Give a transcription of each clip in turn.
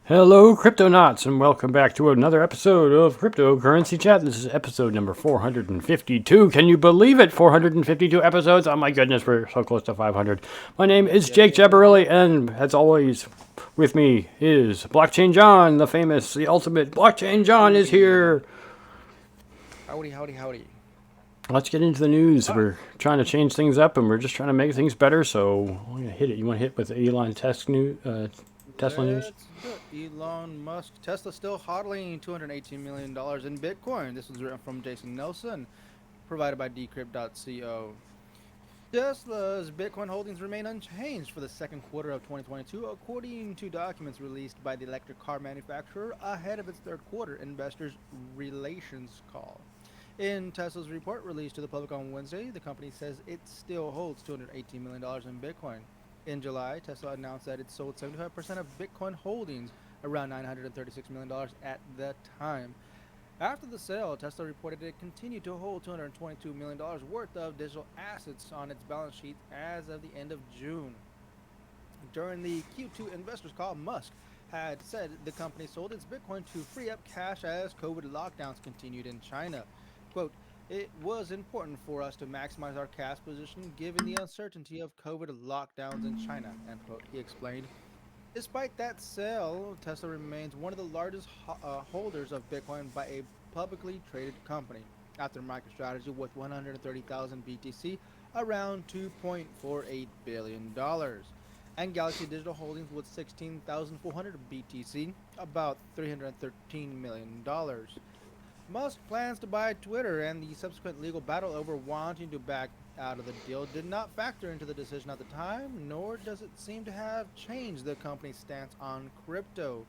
Hello, Cryptonauts, and welcome back to another episode of Cryptocurrency Chat. This is episode number 452. Can you believe it? 452 episodes? Oh my goodness, we're so close to 500. My name is Jake Jabarilli, and as always, with me is Blockchain John, the famous, the ultimate Blockchain John is here. Howdy. Let's get into the news. We're trying to change things up, and we're just trying to make things better, so I'm going to hit it. You want to hit with Elon Tesla news? Let's do it. Elon Musk, Tesla still hodling $218 million in Bitcoin. This was written from Jason Nelson, provided by Decrypt.co. Tesla's Bitcoin holdings remain unchanged for the second quarter of 2022, according to documents released by the electric car manufacturer ahead of its third quarter investors' relations call. In Tesla's report released to the public on Wednesday, the company says it still holds $218 million in Bitcoin. In July, Tesla announced that it sold 75% of Bitcoin holdings, around $936 million at the time. After the sale, Tesla reported it continued to hold $222 million worth of digital assets on its balance sheet as of the end of June. During the Q2 investors call, Musk had said the company sold its Bitcoin to free up cash as COVID lockdowns continued in China. Quote, "It was important for us to maximize our cash position given the uncertainty of COVID lockdowns in China," end quote, he explained. Despite that sale, Tesla remains one of the largest holders of Bitcoin by a publicly traded company, after MicroStrategy with 130,000 BTC, around $2.48 billion, and Galaxy Digital Holdings with 16,400 BTC, about $313 million. Musk plans to buy Twitter, and the subsequent legal battle over wanting to back out of the deal did not factor into the decision at the time, nor does it seem to have changed the company's stance on crypto.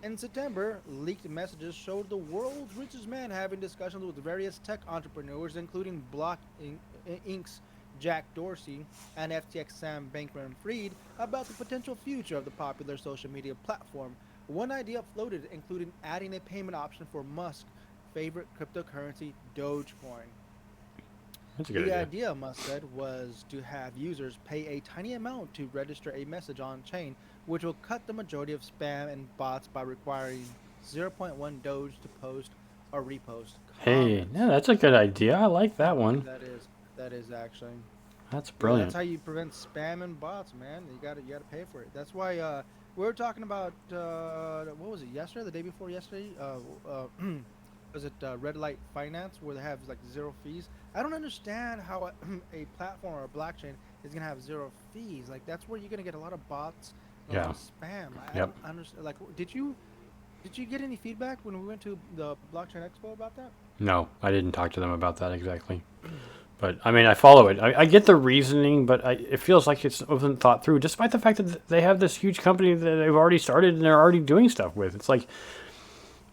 In September, leaked messages showed the world's richest man having discussions with various tech entrepreneurs, including Block Inc.'s Jack Dorsey and FTX Sam Bankman-Fried, about the potential future of the popular social media platform. One idea floated included adding a payment option for Musk favorite cryptocurrency, Dogecoin. That's a good The idea. idea, Musk said, was to have users pay a tiny amount to register a message on chain, which will cut the majority of spam and bots by requiring zero point 0.1 Doge to post or repost Hey, comments. yeah, that's a good idea. I like that one. That is actually. That's Yeah, that's brilliant. how you prevent spam and bots, man. You gotta pay for it. That's why we were talking about what was it yesterday, the day before yesterday? Was it Red Light Finance, where they have like zero fees? I don't understand how a platform or a blockchain is gonna have zero fees. Like that's where you're gonna get a lot of bots and a lot Yeah. of spam. I Yep. don't understand. Like, did you get any feedback when we went to the blockchain expo about that? No, I didn't talk to them about that exactly. But I mean, I follow it. I get the reasoning, but it feels like it wasn't thought through, despite the fact that they have this huge company that they've already started and they're already doing stuff with. It's like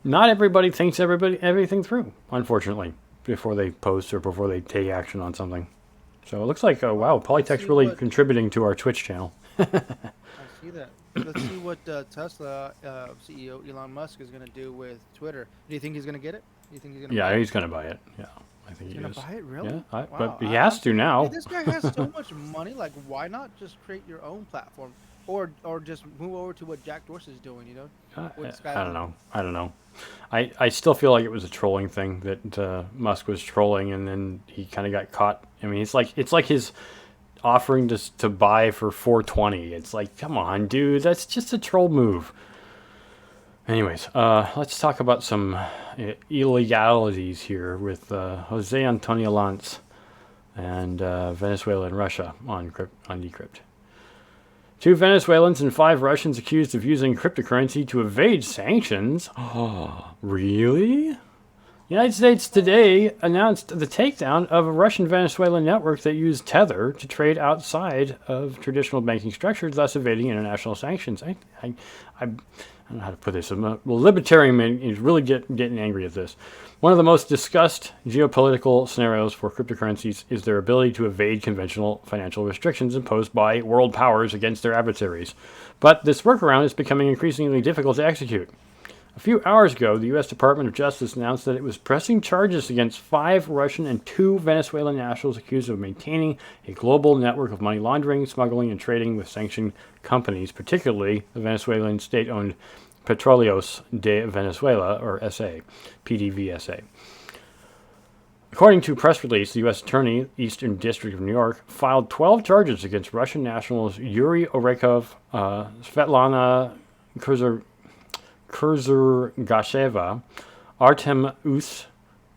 not everybody thinks everything through, unfortunately, before they post or before they take action on something. So it looks like, wow, Well, let's Polytech's see really what contributing to our Twitch channel. I see that. Let's see what Tesla CEO Elon Musk is gonna do with Twitter. Do you think he's gonna get it? Do you think he's gonna Yeah, buy it? he's gonna buy it. Yeah, I think He's he gonna is. buy it, Yeah, really? but Wow. he has to Dude, now. this guy has so much money. Like, why not just create your own platform, or just move over to what Jack Dorsey's doing? I, With I don't Skyline. know. I don't know. I still feel like it was a trolling thing that Musk was trolling, and then he kind of got caught. I mean, it's like his offering to buy for 420. It's like, come on, dude, that's just a troll move. Anyways, let's talk about some illegalities here with Jose Antonio Lance and Venezuela and Russia on Decrypt. Two Venezuelans and five Russians accused of using cryptocurrency to evade sanctions. Oh, really? The United States today announced the takedown of a Russian-Venezuelan network that used Tether to trade outside of traditional banking structures, thus evading international sanctions. I don't know how to put this. A libertarian man is really getting angry at this. One of the most discussed geopolitical scenarios for cryptocurrencies is their ability to evade conventional financial restrictions imposed by world powers against their adversaries. But this workaround is becoming increasingly difficult to execute. A few hours ago, the U.S. Department of Justice announced that it was pressing charges against 5 Russian and 2 Venezuelan nationals accused of maintaining a global network of money laundering, smuggling, and trading with sanctioned companies, particularly the Venezuelan state-owned Petróleos de Venezuela, or SA, PDVSA. According to a press release, the U.S. Attorney, Eastern District of New York, filed 12 charges against Russian nationals Yuri Orekov, Svetlana Kurzurgasheva, Artem Us,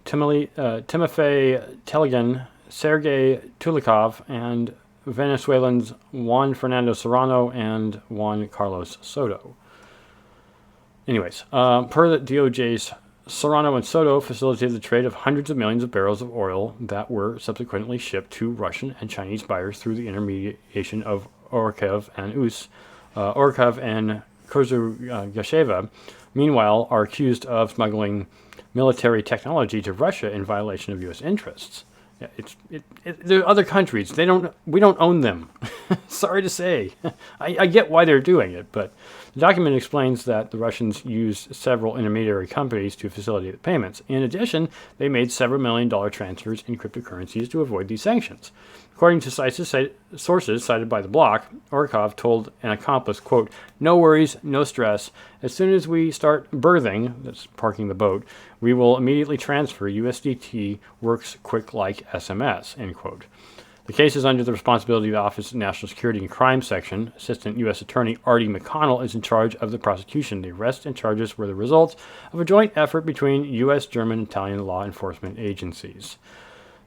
Timofey Telegan, Sergei Tulikov, and Venezuelans Juan Fernando Serrano and Juan Carlos Soto. Anyways, per the DOJ's, Serrano and Soto facilitated the trade of hundreds of millions of barrels of oil that were subsequently shipped to Russian and Chinese buyers through the intermediation of Orekov and Orekov and Kurzurgasheva, meanwhile, are accused of smuggling military technology to Russia in violation of U.S. interests. Yeah, there are other countries. We don't own them. Sorry to say. I get why they're doing it, but the document explains that the Russians used several intermediary companies to facilitate the payments. In addition, they made several $1 million transfers in cryptocurrencies to avoid these sanctions. According to sources cited by the block, Orekov told an accomplice, quote, "No worries, no stress. As soon as we start berthing," that's parking the boat, "we will immediately transfer. USDT works quick like SMS," end quote. The case is under the responsibility of the Office of National Security and Crime Section. Assistant U.S. Attorney Artie McConnell is in charge of the prosecution. The arrest and charges were the result of a joint effort between U.S., German, and Italian law enforcement agencies.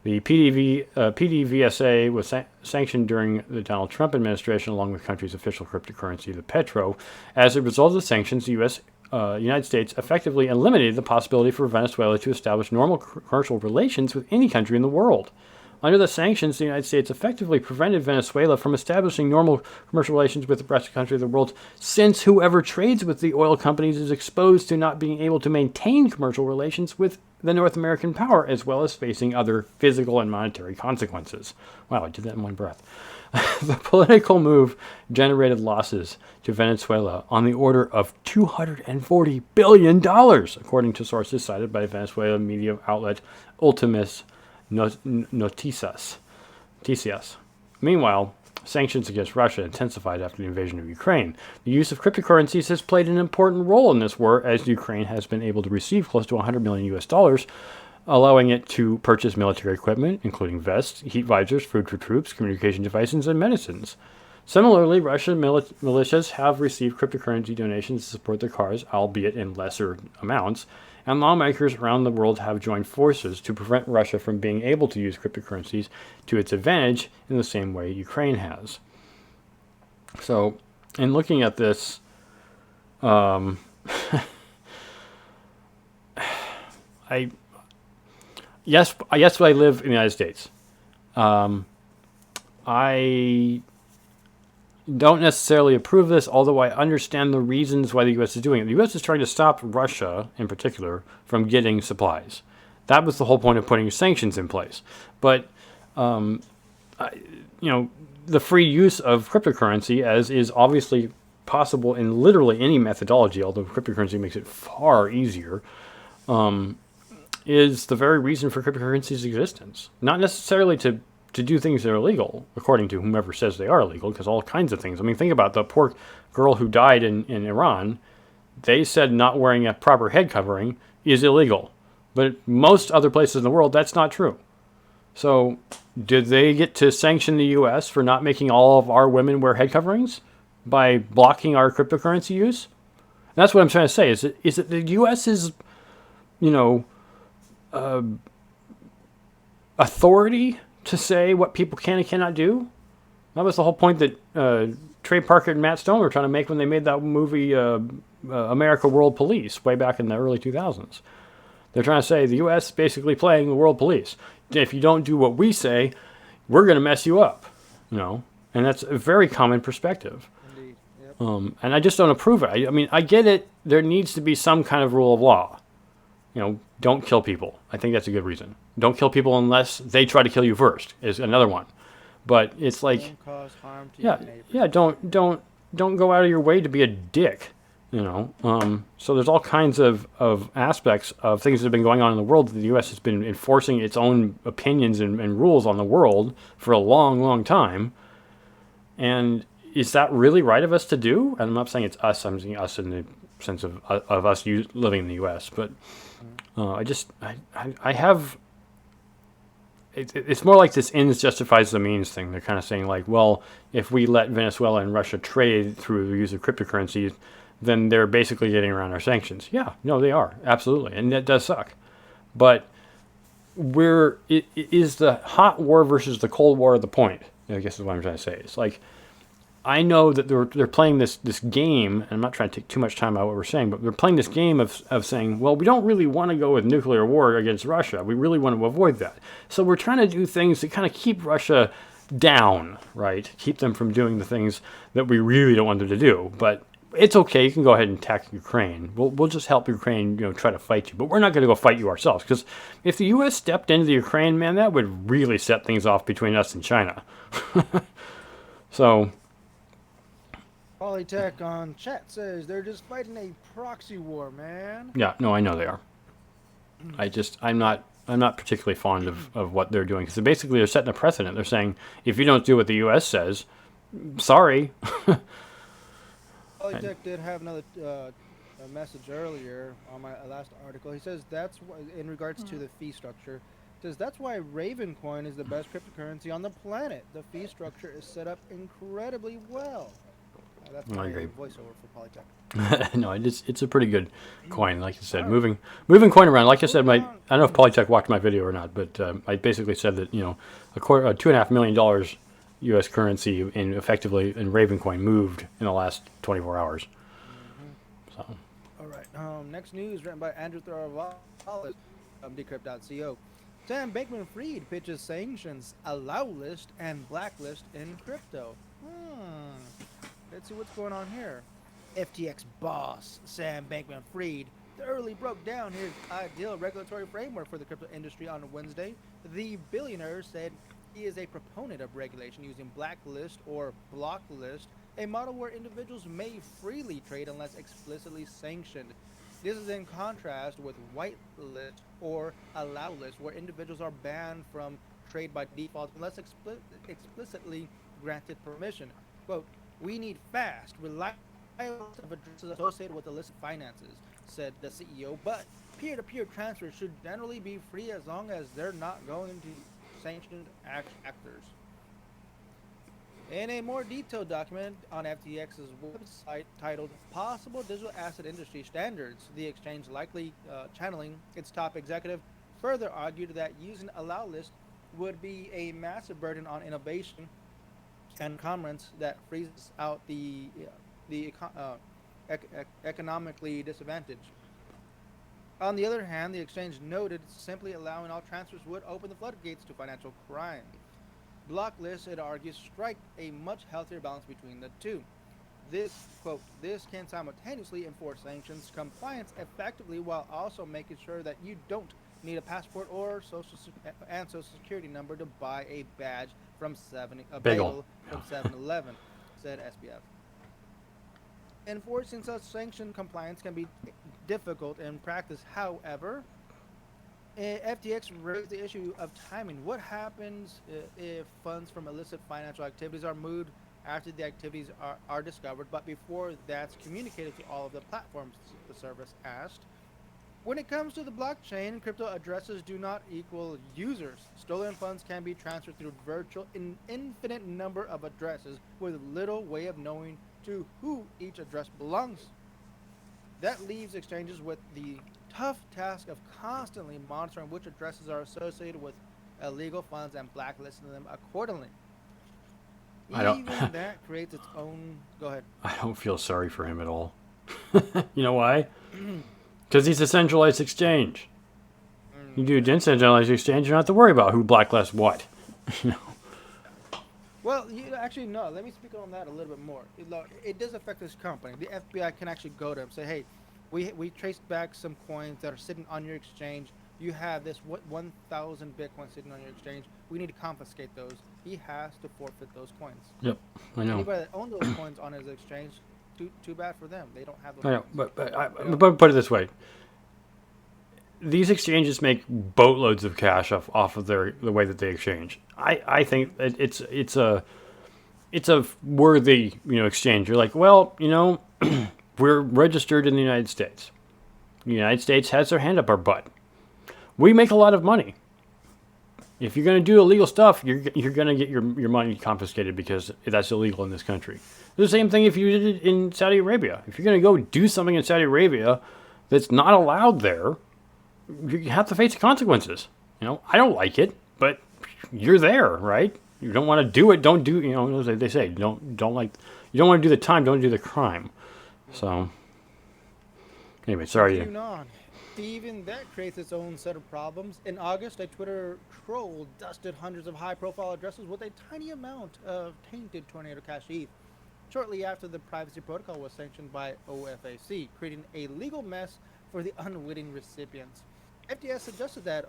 The PDVSA was sanctioned during the Donald Trump administration along with the country's official cryptocurrency, the Petro. As a result of the sanctions, the United States effectively eliminated the possibility for Venezuela to establish normal commercial relations with any country in the world. Under the sanctions, the United States effectively prevented Venezuela from establishing normal commercial relations with the rest of the country of the world, since whoever trades with the oil companies is exposed to not being able to maintain commercial relations with the North American power, as well as facing other physical and monetary consequences. Wow, I did that in one breath. The political move generated losses to Venezuela on the order of $240 billion, according to sources cited by Venezuelan media outlet Ultimas Noticias. Meanwhile, sanctions against Russia intensified after the invasion of Ukraine. The use of cryptocurrencies has played an important role in this war, as Ukraine has been able to receive close to $100 million US, allowing it to purchase military equipment, including vests, heat visors, food for troops, communication devices, and medicines. Similarly, Russian militias have received cryptocurrency donations to support their cause, albeit in lesser amounts, and lawmakers around the world have joined forces to prevent Russia from being able to use cryptocurrencies to its advantage in the same way Ukraine has. So, in looking at this, yes, I live in the United States. I don't necessarily approve this, although I understand the reasons why the U.S. is doing it. The U.S. is trying to stop Russia, in particular, from getting supplies. That was the whole point of putting sanctions in place. But, the free use of cryptocurrency, as is obviously possible in literally any methodology, although cryptocurrency makes it far easier, is the very reason for cryptocurrency's existence. Not necessarily to do things that are illegal, according to whomever says they are illegal, because all kinds of things. I mean, think about the poor girl who died in Iran. They said not wearing a proper head covering is illegal. But most other places in the world, that's not true. So, did they get to sanction the U.S. for not making all of our women wear head coverings by blocking our cryptocurrency use? And that's what I'm trying to say. Is it the U.S.'s, authority to say what people can and cannot do? That was the whole point that Trey Parker and Matt Stone were trying to make when they made that movie America World Police way back in the early 2000s. They're trying to say the U.S. is basically playing the world police. If you don't do what we say, we're going to mess you up. And that's a very common perspective. Indeed. Yep. And I just don't approve it. I mean, I get it. There needs to be some kind of rule of law. Don't kill people. I think that's a good reason. Don't kill people unless they try to kill you first, is another one. But it's like, don't cause harm to your neighbor. Yeah, don't go out of your way to be a dick, So there's all kinds of aspects of things that have been going on in the world that the U.S. has been enforcing its own opinions and rules on the world for a long, long time. And is that really right of us to do? And I'm not saying it's us. I'm saying us in the sense of us living in the U.S. But I have. It's more like this ends justifies the means thing. They're kind of saying like, well, if we let Venezuela and Russia trade through the use of cryptocurrencies, then they're basically getting around our sanctions. Yeah, no, they are absolutely, and that does suck. But is the hot war versus the cold war the point? I guess is what I'm trying to say. It's like, I know that they're playing this game, and I'm not trying to take too much time out what we're saying, but they're playing this game of saying, well, we don't really want to go with nuclear war against Russia. We really want to avoid that. So we're trying to do things to kind of keep Russia down, right? Keep them from doing the things that we really don't want them to do. But it's okay. You can go ahead and attack Ukraine. We'll just help Ukraine, try to fight you. But we're not going to go fight you ourselves, because if the U.S. stepped into the Ukraine, man, that would really set things off between us and China. So. Polytech on chat says they're just fighting a proxy war, man. Yeah, no, I know they are. I'm not particularly fond of what they're doing, because they're setting a precedent. They're saying, if you don't do what the U.S. says, sorry. Polytech did have another a message earlier on my last article. He says that's why, in regards to the fee structure, says that's why Ravencoin is the best cryptocurrency on the planet. The fee structure is set up incredibly well. That's my voiceover for Polytech. No, it's a pretty good coin, like you said. Moving coin around. Like I said, I don't know if Polytech watched my video or not, but I basically said that $2.5 million U.S. currency in Ravencoin moved in the last 24 hours. So. All right. Next news written by Andrew Thorvallis from Decrypt.co. Sam Bankman-Fried pitches sanctions, allow list, and blacklist in crypto. Let's see what's going on here. FTX boss Sam Bankman-Fried thoroughly broke down his ideal regulatory framework for the crypto industry on Wednesday. The billionaire said he is a proponent of regulation using blacklist or blocklist, a model where individuals may freely trade unless explicitly sanctioned. This is in contrast with whitelist or allow list, where individuals are banned from trade by default unless explicitly granted permission. Quote, "We need fast, reliable of addresses associated with illicit finances," said the CEO, but peer-to-peer transfers should generally be free as long as they're not going to sanctioned actors. In a more detailed document on FTX's website titled Possible Digital Asset Industry Standards, the exchange, likely channeling its top executive, further argued that using allow list would be a massive burden on innovation and commerce that freezes out the economically disadvantaged. On the other hand, the exchange noted simply allowing all transfers would open the floodgates to financial crime. Blacklist, it argues, strike a much healthier balance between the two. This, quote, "This can simultaneously enforce sanctions compliance effectively while also making sure that you don't need a passport or social security number to buy a badge from a bagel from 7-Eleven," said SBF. Enforcing such sanction compliance can be difficult in practice. However, FTX raised the issue of timing. What happens if funds from illicit financial activities are moved after the activities are discovered, but before that's communicated to all of the platforms? The service asked. When it comes to the blockchain, crypto addresses do not equal users. Stolen funds can be transferred through an infinite number of addresses with little way of knowing to who each address belongs. That leaves exchanges with the tough task of constantly monitoring which addresses are associated with illegal funds and blacklisting them accordingly. Even that creates its own... Go ahead. I don't feel sorry for him at all. You know why? Because he's a centralized exchange. You do a decentralized exchange, you don't have to worry about who blacklists what. Well, actually, no. Let me speak on that a little bit more. It does affect this company. The FBI can actually go to him and say, hey, we traced back some coins that are sitting on your exchange. You have this 1,000 Bitcoin sitting on your exchange. We need to confiscate those. He has to forfeit those coins. Yep, I know. Anybody that owns those coins on his exchange, too bad for them. They don't have those. I know, but put it this way: these exchanges make boatloads of cash off of the way that they exchange. I think it's a worthy exchange. You're like, well, we're registered in the United States. The United States has their hand up our butt. We make a lot of money. If you're going to do illegal stuff, you're going to get your money confiscated because that's illegal in this country. The same thing if you did it in Saudi Arabia. If you're going to go do something in Saudi Arabia that's not allowed there, you have to face the consequences. I don't like it, but you're there, right? You don't want to do it, don't do, as they say, you don't want to do the time, don't do the crime. So, anyway, sorry. Continuing on. Even that creates its own set of problems. In August, a Twitter troll dusted hundreds of high-profile addresses with a tiny amount of tainted Tornado Cash ETH. Shortly after the privacy protocol was sanctioned by OFAC, creating a legal mess for the unwitting recipients. FTS suggested that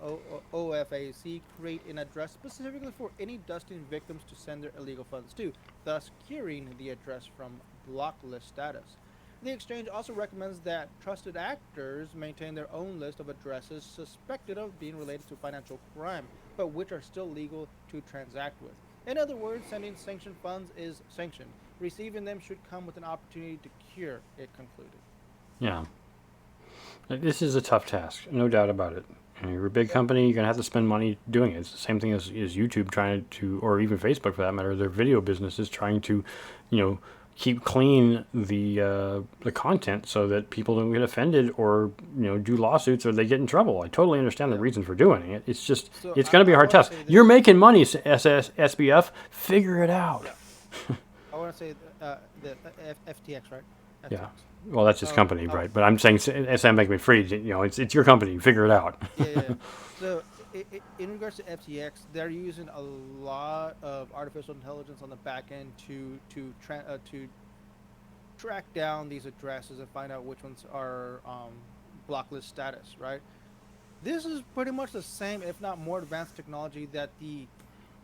OFAC create an address specifically for any dusting victims to send their illegal funds to, thus curing the address from blacklist status. The exchange also recommends that trusted actors maintain their own list of addresses suspected of being related to financial crime, but which are still legal to transact with. In other words, sending sanctioned funds is sanctioned. Receiving them should come with an opportunity to cure, it concluded. Yeah. This is a tough task, no doubt about it. You're a big company, you're going to have to spend money doing it. It's the same thing as YouTube trying to, or even Facebook for that matter, their video businesses trying to, keep clean the content so that people don't get offended or, do lawsuits or they get in trouble. I totally understand the reason for doing it. It's just, it's going to be a hard task. You're making money, SBF. Figure it out. I want to say the FTX, right? FTX. Yeah. Well, that's his company, right? But I'm saying SM Bankman Fried, it's your company. Figure it out. Yeah. So in regards to FTX, they're using a lot of artificial intelligence on the back end to track down these addresses and find out which ones are blacklist status, right? This is pretty much the same, if not more advanced technology that the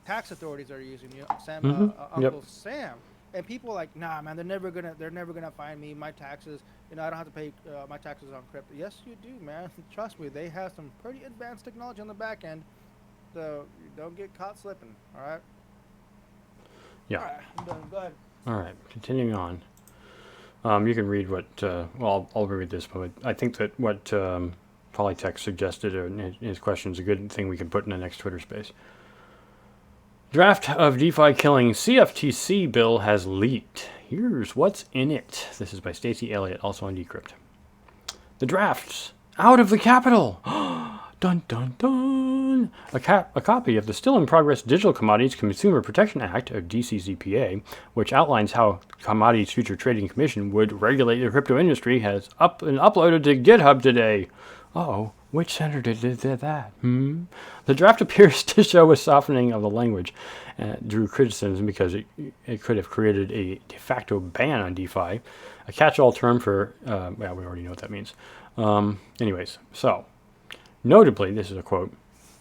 tax authorities are using. Uncle Sam. And people are like, nah, man, they're never gonna find me. My taxes, I don't have to pay my taxes on crypto. Yes, you do, man. Trust me, they have some pretty advanced technology on the back end, so you don't get caught slipping. All right. Yeah. All right, I'm done. Go ahead. All right. Continuing on. You can read what. I'll read this, but I think that what Polytech suggested in his question is a good thing we can put in the next Twitter space. Draft of DeFi killing CFTC bill has leaked. Here's what's in it. This is by Stacey Elliott, also on Decrypt. The drafts out of the Capitol. Dun dun dun. A copy of the still in progress Digital Commodities Consumer Protection Act, or DCCPA, which outlines how Commodities Future Trading Commission would regulate the crypto industry, has been uploaded to GitHub today. Uh-oh. Which senator did that? The draft appears to show a softening of the language, drew criticism because it could have created a de facto ban on DeFi, a catch-all term for, we already know what that means. Anyways, so, notably, this is a quote,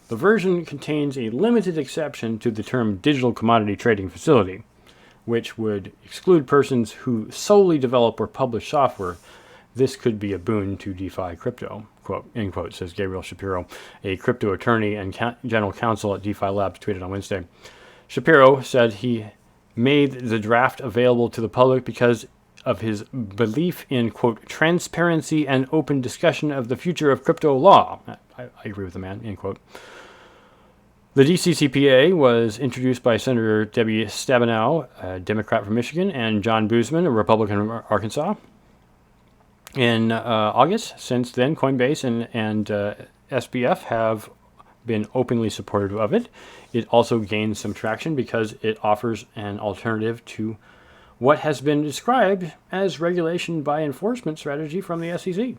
the version contains a limited exception to the term digital commodity trading facility, which would exclude persons who solely develop or publish software. This could be a boon to DeFi crypto, quote, end quote, says Gabriel Shapiro, a crypto attorney and general counsel at DeFi Labs, tweeted on Wednesday. Shapiro said he made the draft available to the public because of his belief in, quote, transparency and open discussion of the future of crypto law. I agree with the man, end quote. The DCCPA was introduced by Senator Debbie Stabenow, a Democrat from Michigan, and John Boozman, a Republican from Arkansas. In August, since then, Coinbase and SBF have been openly supportive of it. It also gained some traction because it offers an alternative to what has been described as regulation by enforcement strategy from the SEC.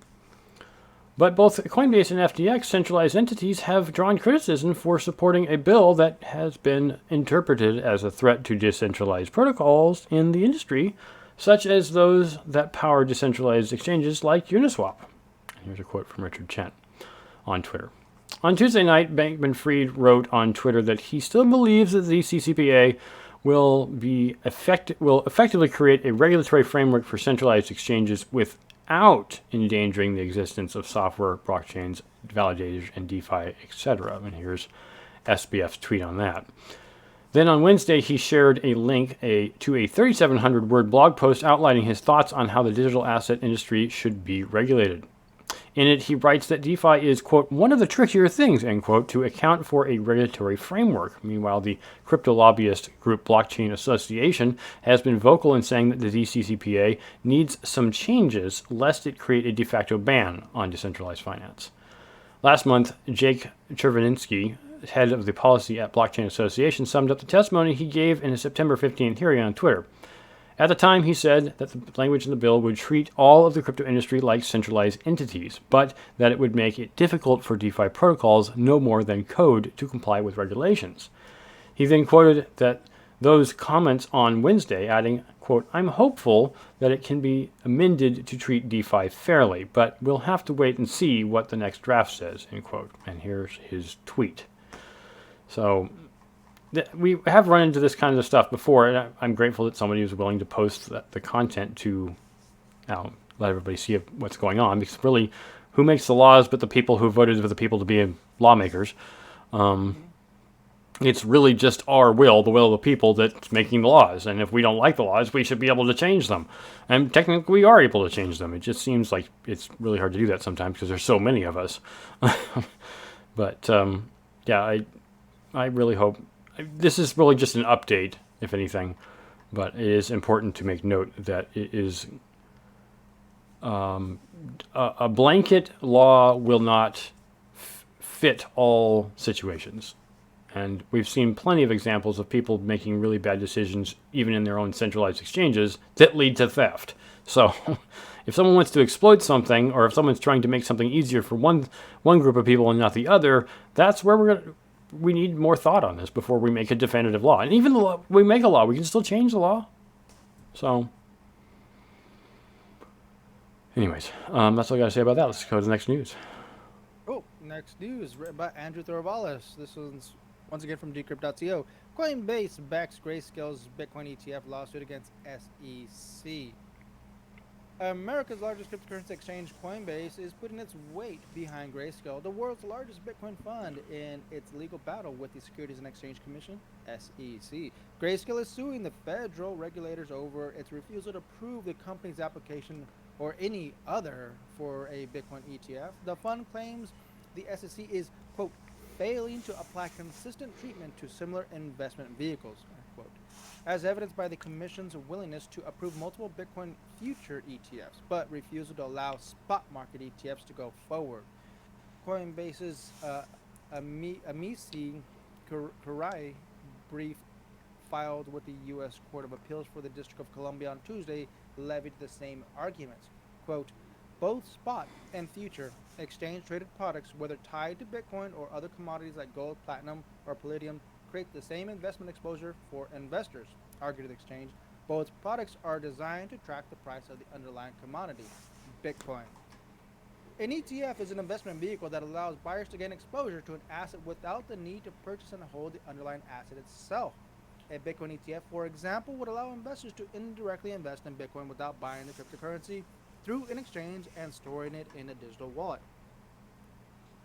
But both Coinbase and FTX centralized entities have drawn criticism for supporting a bill that has been interpreted as a threat to decentralized protocols in the industry, such as those that power decentralized exchanges like Uniswap. Here's a quote from Richard Chent on Twitter. On Tuesday night, Bankman Fried wrote on Twitter that he still believes that the CCPA will effectively create a regulatory framework for centralized exchanges without endangering the existence of software, blockchains, validators, and DeFi, etc. And here's SBF's tweet on that. Then on Wednesday, he shared a link to a 3,700-word blog post outlining his thoughts on how the digital asset industry should be regulated. In it, he writes that DeFi is, quote, one of the trickier things, end quote, to account for a regulatory framework. Meanwhile, the crypto lobbyist group Blockchain Association has been vocal in saying that the DCCPA needs some changes lest it create a de facto ban on decentralized finance. Last month, Jake Chervinsky, head of the policy at Blockchain Association, summed up the testimony he gave in a September 15th hearing on Twitter. At the time, he said that the language in the bill would treat all of the crypto industry like centralized entities, but that it would make it difficult for DeFi protocols no more than code to comply with regulations. He then quoted that those comments on Wednesday, adding, quote, I'm hopeful that it can be amended to treat DeFi fairly, but we'll have to wait and see what the next draft says, end quote. And here's his tweet. So we have run into this kind of stuff before, and I'm grateful that somebody was willing to post the content to let everybody see what's going on, because really, who makes the laws but the people who voted for the people to be lawmakers? It's really just our will, the will of the people, that's making the laws. And if we don't like the laws, we should be able to change them. And technically, we are able to change them. It just seems like it's really hard to do that sometimes because there's so many of us. But yeah, I really hope this is really just an update, if anything. But it is important to make note that it is a blanket law will not fit all situations. And we've seen plenty of examples of people making really bad decisions, even in their own centralized exchanges, that lead to theft. So if someone wants to exploit something, or if someone's trying to make something easier for one group of people and not the other, that's where we need more thought on this before we make a definitive law. And even though we make a law, we can still change the law. So anyways, that's all I got to say about that. Let's go to the next news. Oh, next news written by Andrew Thorvalis. This one's once again from Decrypt.co. Coinbase backs Grayscale's Bitcoin ETF lawsuit against SEC. America's largest cryptocurrency exchange, Coinbase, is putting its weight behind Grayscale, the world's largest Bitcoin fund, in its legal battle with the Securities and Exchange Commission, SEC. Grayscale is suing the federal regulators over its refusal to approve the company's application or any other for a Bitcoin ETF. The fund claims the SEC is, quote, failing to apply consistent treatment to similar investment vehicles, unquote, as evidenced by the Commission's willingness to approve multiple Bitcoin future ETFs, but refusal to allow spot market ETFs to go forward. Coinbase's Amici Kurai brief filed with the U.S. Court of Appeals for the District of Columbia on Tuesday levied the same arguments. Quote, both spot and future exchange-traded products, whether tied to Bitcoin or other commodities like gold, platinum, or palladium, create the same investment exposure for investors, argued the exchange. Both products are designed to track the price of the underlying commodity, Bitcoin. An ETF is an investment vehicle that allows buyers to gain exposure to an asset without the need to purchase and hold the underlying asset itself. A Bitcoin ETF, for example, would allow investors to indirectly invest in Bitcoin without buying the cryptocurrency through an exchange and storing it in a digital wallet.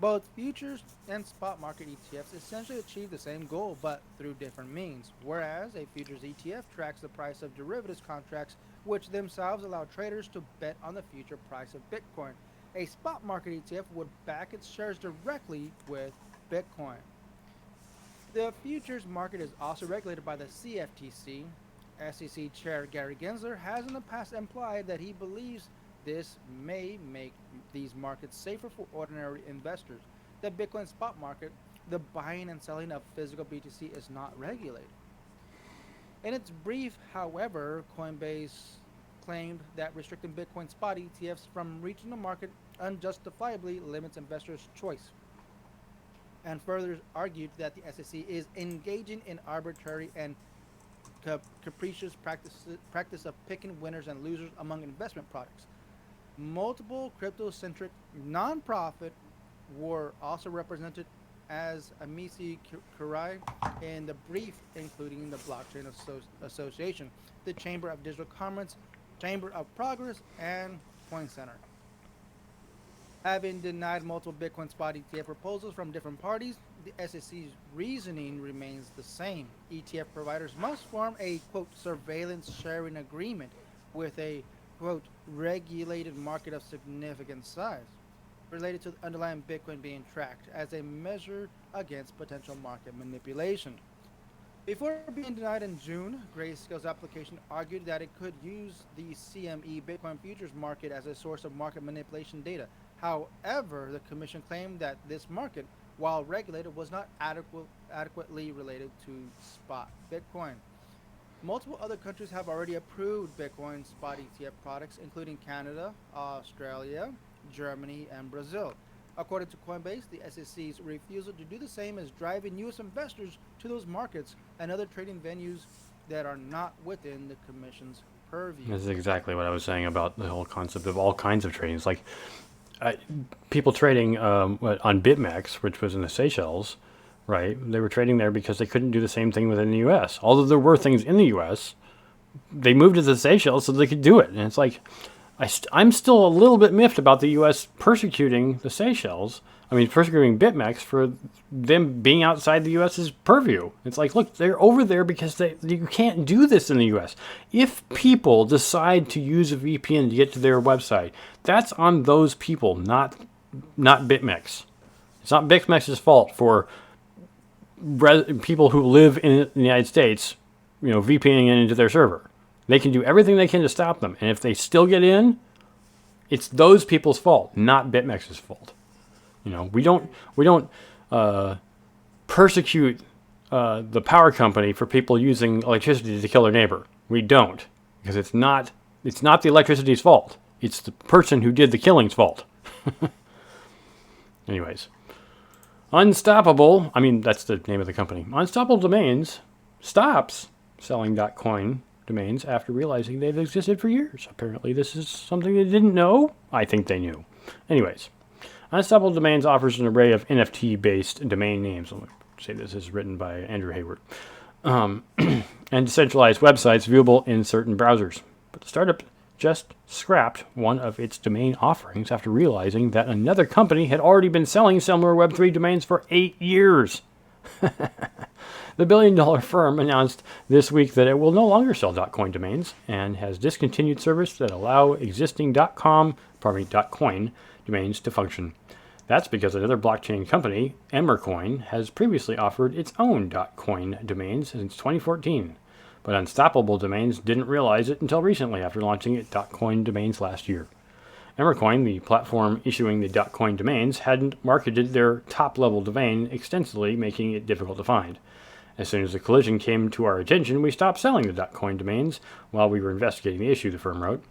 Both futures and spot market ETFs essentially achieve the same goal, but through different means. Whereas a futures ETF tracks the price of derivatives contracts, which themselves allow traders to bet on the future price of Bitcoin. A spot market ETF would back its shares directly with Bitcoin. The futures market is also regulated by the CFTC. SEC Chair Gary Gensler has in the past implied that he believes this may make these markets safer for ordinary investors. The Bitcoin spot market, the buying and selling of physical BTC, is not regulated. In its brief, however, Coinbase claimed that restricting Bitcoin spot ETFs from reaching the market unjustifiably limits investors' choice, and further argued that the SEC is engaging in arbitrary and capricious practice of picking winners and losers among investment products. Multiple crypto-centric nonprofit were also represented as Amici Kurai in the brief, including the Blockchain Association, the Chamber of Digital Commerce, Chamber of Progress, and Coin Center. Having denied multiple Bitcoin spot ETF proposals from different parties, the SEC's reasoning remains the same. ETF providers must form a, quote, surveillance sharing agreement with a, quote, regulated market of significant size related to the underlying Bitcoin being tracked as a measure against potential market manipulation. Before being denied in June, Grayscale's application argued that it could use the CME Bitcoin futures market as a source of market manipulation data. However, the commission claimed that this market, while regulated, was not adequately related to spot Bitcoin. Multiple other countries have already approved Bitcoin spot ETF products, including Canada, Australia, Germany, and Brazil. According to Coinbase, the SEC's refusal to do the same is driving U.S. investors to those markets and other trading venues that are not within the Commission's purview. This is exactly what I was saying about the whole concept of all kinds of trading. It's like people trading on BitMEX, which was in the Seychelles, right? They were trading there because they couldn't do the same thing within the U.S. Although there were things in the U.S., they moved to the Seychelles so they could do it. And it's like, I'm still a little bit miffed about the U.S. persecuting the Seychelles. I mean, persecuting BitMEX for them being outside the U.S.'s purview. It's like, look, they're over there because you can't do this in the U.S. If people decide to use a VPN to get to their website, that's on those people, not BitMEX. It's not BitMEX's fault for people who live in the United States, VPNing into their server. They can do everything they can to stop them. And if they still get in, it's those people's fault, not BitMEX's fault. We don't persecute the power company for people using electricity to kill their neighbor. We don't, because it's not the electricity's fault. It's the person who did the killing's fault. Anyways, Unstoppable, that's the name of the company. Unstoppable Domains stops selling .coin domains after realizing they've existed for years. Apparently this is something they didn't know. I think they knew. Anyways, Unstoppable Domains offers an array of NFT-based domain names. Let me say this is written by Andrew Hayward. And decentralized websites viewable in certain browsers. But the startup just scrapped one of its domain offerings after realizing that another company had already been selling similar Web3 domains for 8 years. The billion-dollar firm announced this week that it will no longer sell .coin domains and has discontinued service that allow existing .coin domains to function. That's because another blockchain company, Emmercoin, has previously offered its own .coin domains since 2014. But Unstoppable Domains didn't realize it until recently after launching its .coin domains last year. Emmercoin, the platform issuing the .coin domains, hadn't marketed their top-level domain extensively, making it difficult to find. As soon as the collision came to our attention, we stopped selling the .coin domains while we were investigating the issue, the firm wrote.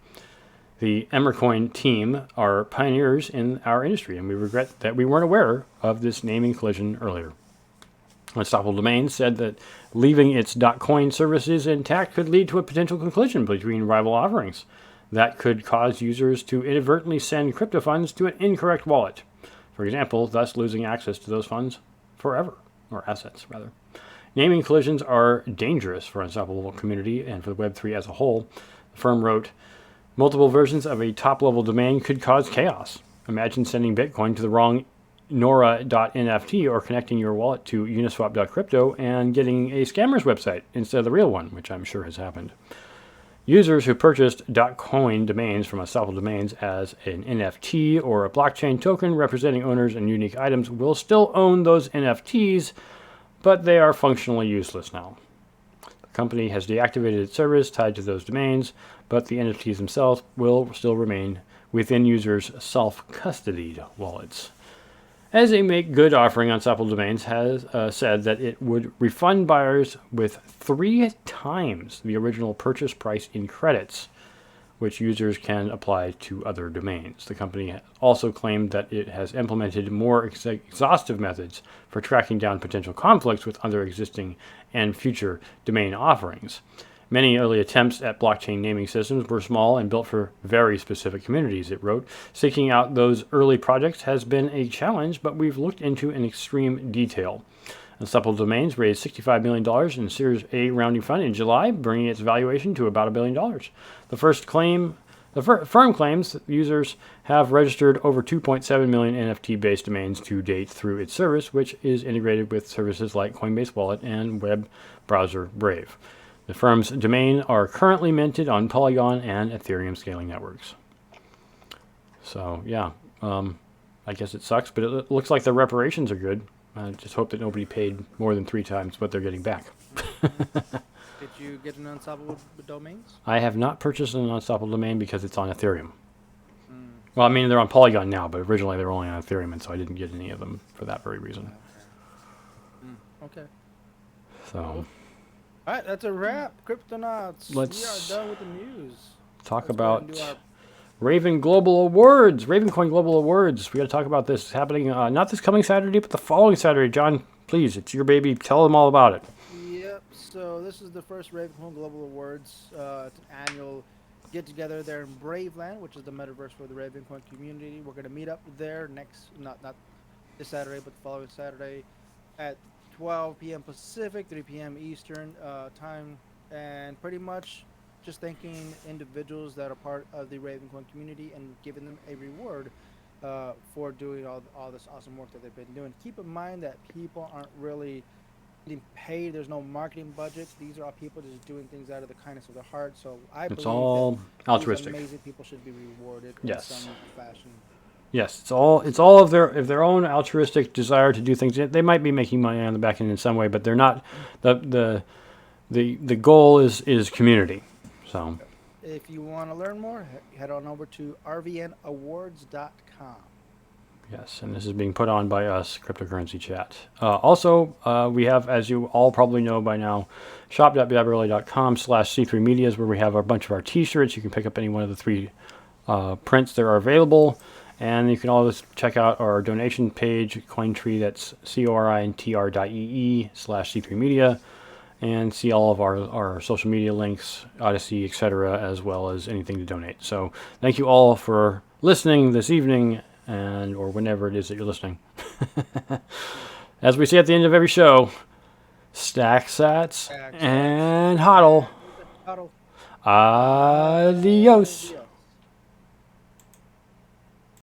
The Emmercoin team are pioneers in our industry, and we regret that we weren't aware of this naming collision earlier. Unstoppable Domains said that leaving its .coin services intact could lead to a potential collision between rival offerings that could cause users to inadvertently send crypto funds to an incorrect wallet, for example, thus losing access to those funds forever, or assets, rather. Naming collisions are dangerous for Unstoppable community and for the Web3 as a whole. The firm wrote, multiple versions of a top-level domain could cause chaos. Imagine sending Bitcoin to the wrong Nora.nft or connecting your wallet to Uniswap.crypto and getting a scammer's website instead of the real one, which I'm sure has happened. Users who purchased .coin domains from Unstoppable Domains as an NFT or a blockchain token representing owners and unique items will still own those NFTs, but they are functionally useless now. The company has deactivated its service tied to those domains, but the NFTs themselves will still remain within users' self-custodied wallets. As a make-good offering, Unstoppable Domains has said that it would refund buyers with 3 times the original purchase price in credits, which users can apply to other domains. The company also claimed that it has implemented more exhaustive methods for tracking down potential conflicts with other existing and future domain offerings. Many early attempts at blockchain naming systems were small and built for very specific communities, it wrote. Seeking out those early projects has been a challenge, but we've looked into in extreme detail. Unstoppable Domains raised $65 million in Series A rounding fund in July, bringing its valuation to about $1 billion. The first claim The firm claims that users have registered over 2.7 million NFT-based domains to date through its service, which is integrated with services like Coinbase Wallet and web browser Brave. The firm's domain are currently minted on Polygon and Ethereum scaling networks. So, yeah, I guess it sucks, but it looks like the reparations are good. I just hope that nobody paid more than 3 times what they're getting back. Did you get an unstoppable domains? I have not purchased an unstoppable domain because it's on Ethereum. Well, I mean, they're on Polygon now, but originally they were only on Ethereum, and so I didn't get any of them for that very reason. Okay. So, all right, that's a wrap. Cryptonauts. We are done with the news. Talk about Raven Global Awards, Ravencoin Global Awards. We got to talk about this. It's happening not this coming Saturday, but the following Saturday. John, please, it's your baby. Tell them all about it. Yep. So this is the first Ravencoin Global Awards. It's an annual get-together there in Braveland, which is the metaverse for the Ravencoin community. We're going to meet up there not this Saturday, but the following Saturday at 12 p.m. Pacific, 3 p.m. Eastern time, and pretty much just thanking individuals that are part of the Ravencoin community and giving them a reward for doing all this awesome work that they've been doing. Keep in mind that people aren't really getting paid. There's no marketing budget. These are all people just doing things out of the kindness of their heart. So I believe all altruistic. These amazing people should be rewarded in some fashion. Yes, it's all of their own altruistic desire to do things. They might be making money on the back end in some way, but they're not. The goal is community. So, if you want to learn more, head on over to rvnawards.com. Yes, and this is being put on by us, Cryptocurrency Chat. Also, we have, as you all probably know by now, shop.biaberly.com/C3medias, where we have a bunch of our t-shirts. You can pick up any one of the 3 prints that are available. And you can always check out our donation page, Cointree, that's CORINTR.ee/C3media, and see all of our social media links, Odyssey, etc., as well as anything to donate. So thank you all for listening this evening, or whenever it is that you're listening. As we say at the end of every show, stack sats and hodl. Adios.